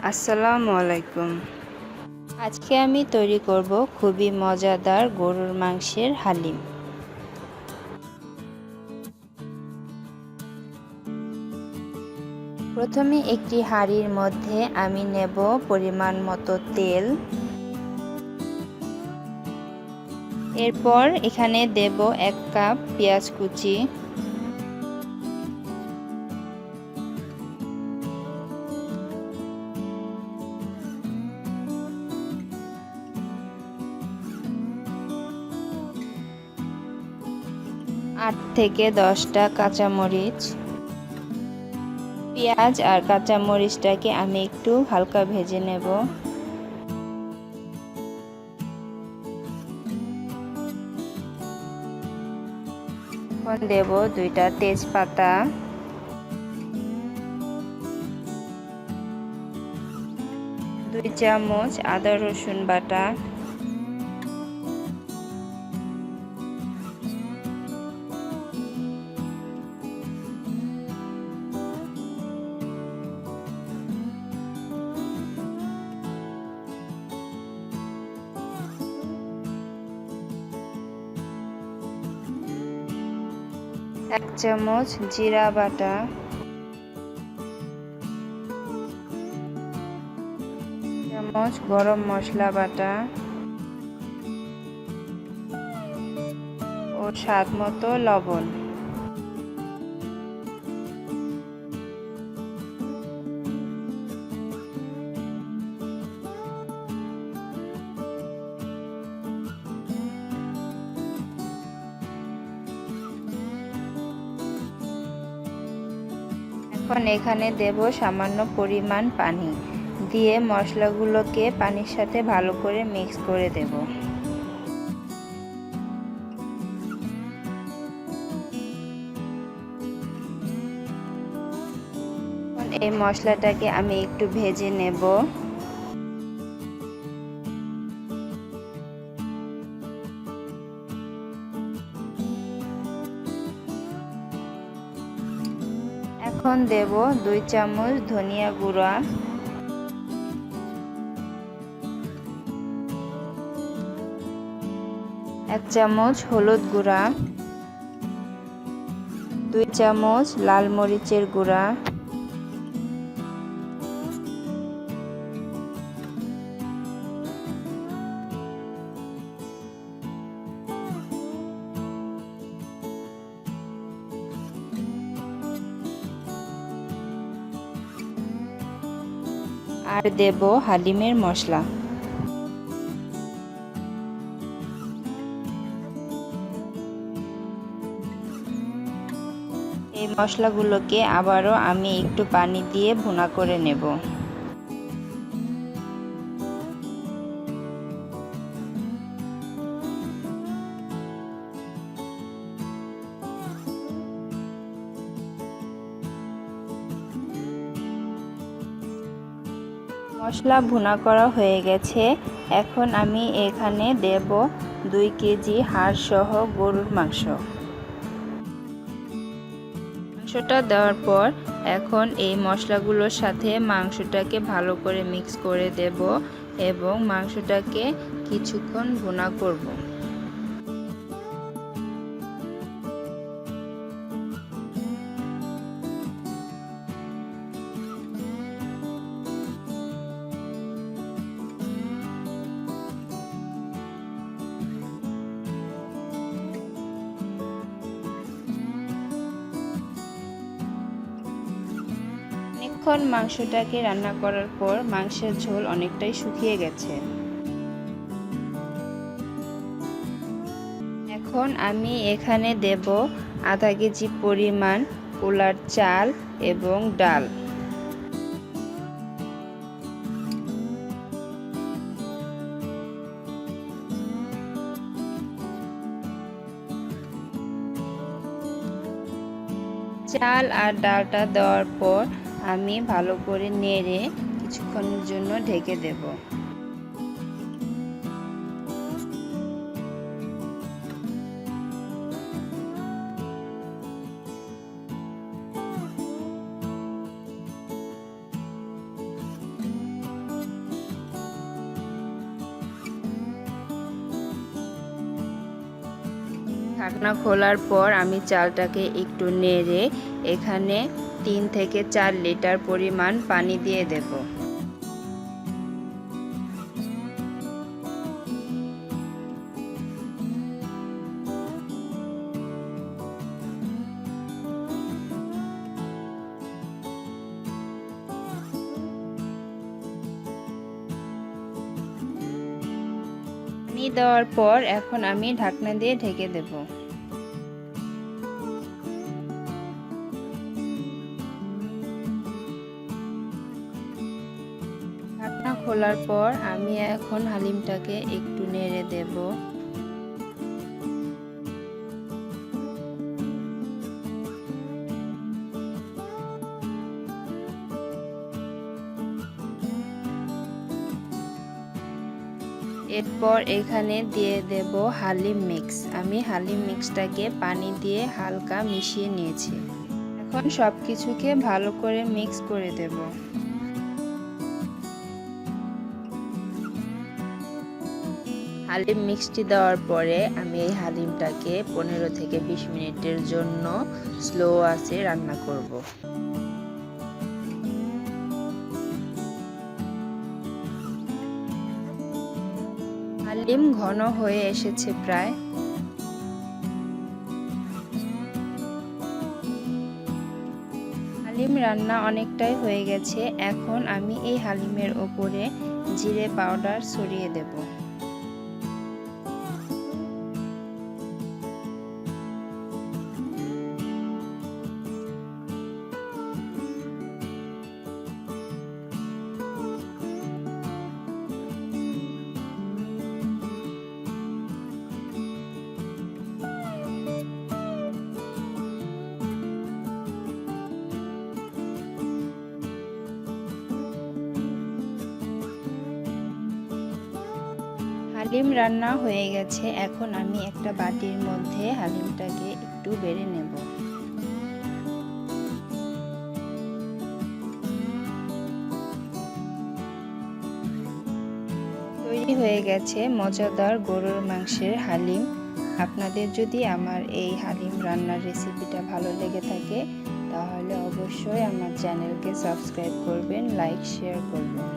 আসসালামু আলাইকুম। আজকে আমি তৈরি করব খুবই মজাদার গরুর মাংসের হালিম। প্রথমে একটি হাঁড়ির মধ্যে আমি নেব পরিমাণ মতো তেল। এরপর এখানে দেব 1 কাপ পেঁয়াজ কুচি, আট থেকে 10টা কাঁচামরিচ। পেঁয়াজ আর কাঁচামরিচটাকে আমি একটু হালকা ভেজে নেব। এখন দেব 2টা তেজপাতা, 2 চামচ আদা রসুন বাটা, 1 চামচ জিরা বাটা, 1 চামচ গরম মশলা বাটা ও স্বাদ মতো লবণ। এখন এখানে দেব সামান্য পরিমাণ পানি দিয়ে মশলাগুলোকে পানির সাথে ভালো করে মিক্স করে দেব। এই মশলাটাকে আমি একটু ভেজে নেব। এখন দেব 2 চামচ ধনিয়া গুঁড়া, 1 চামচ হলুদ গুঁড়া, 2 চামচ লাল মরিচের গুঁড়া, আর দেব হালিমের মশলা। এই মশলাগুলোকে আবারও আমি একটু পানি দিয়ে ভুনা করে নেব। মশলা ভুনা করা হয়ে গেছে। এখন আমি এখানে দেব 2 কেজি হাড় সহ গরুর মাংস। মাংসটা দেওয়ার পর এখন এই মশলাগুলোর সাথে মাংসটাকে ভালো করে মিক্স করে দেব এবং মাংসটাকে কিছুক্ষণ ভুনা করব। অনেকক্ষণ মাংসটাকে রান্না করার পর মাংসের ঝোল অনেকটাই শুকিয়ে গেছে। এখন আমি এখানে দেব আধা কেজি পরিমাণ পোলার চাল এবং ডাল। চাল আর ডালটা দেওয়ার পর আমি ভালো করে নেড়ে কিছুক্ষণের জন্য ঢেকে দেব। ঢাকনা খোলার পর আমি চালটাকে একটু নেড়ে এখানে 3 থেকে 4 লিটার পরিমাণ পানি দিয়ে দেব। পানি দেওয়ার পর এখন আমি ঢাকনা দিয়ে ঢেকে দেব। ঢাকনা খোলার পর আমি এখন হালিমটাকে একটু নেড়ে দেব। এরপর এখানে দিয়ে দেব হালিম মিক্স। আমি হালিম মিক্সটাকে পানি দিয়ে হালকা মিশিয়ে নিয়েছি। এখন সব কিছুকে ভালো করে মিক্স করে দেব। হালিম মিক্সটি দেওয়ার পরে আমি এই হালিমটাকে 15 থেকে 20 মিনিটের জন্য স্লো আঁচে রান্না করব। হালিম ঘন হয়ে এসেছে প্রায়। হালিম রান্না অনেকটাই হয়ে গেছে। এখন আমি এই হালিমের ওপরে জিরে পাউডার ছড়িয়ে দেব। হালিম রান্না হয়ে গেছে। এখন আমি একটা বাটির মধ্যে হালিমটাকে একটু বেড়ে নেব। তৈরি হয়ে গেছে মজাদার গরুর মাংসের হালিম। আপনাদের যদি আমার এই হালিম রান্নার রেসিপিটা ভালো লেগে থাকে তাহলে অবশ্যই আমার চ্যানেলকে সাবস্ক্রাইব করবেন, লাইক শেয়ার করবেন।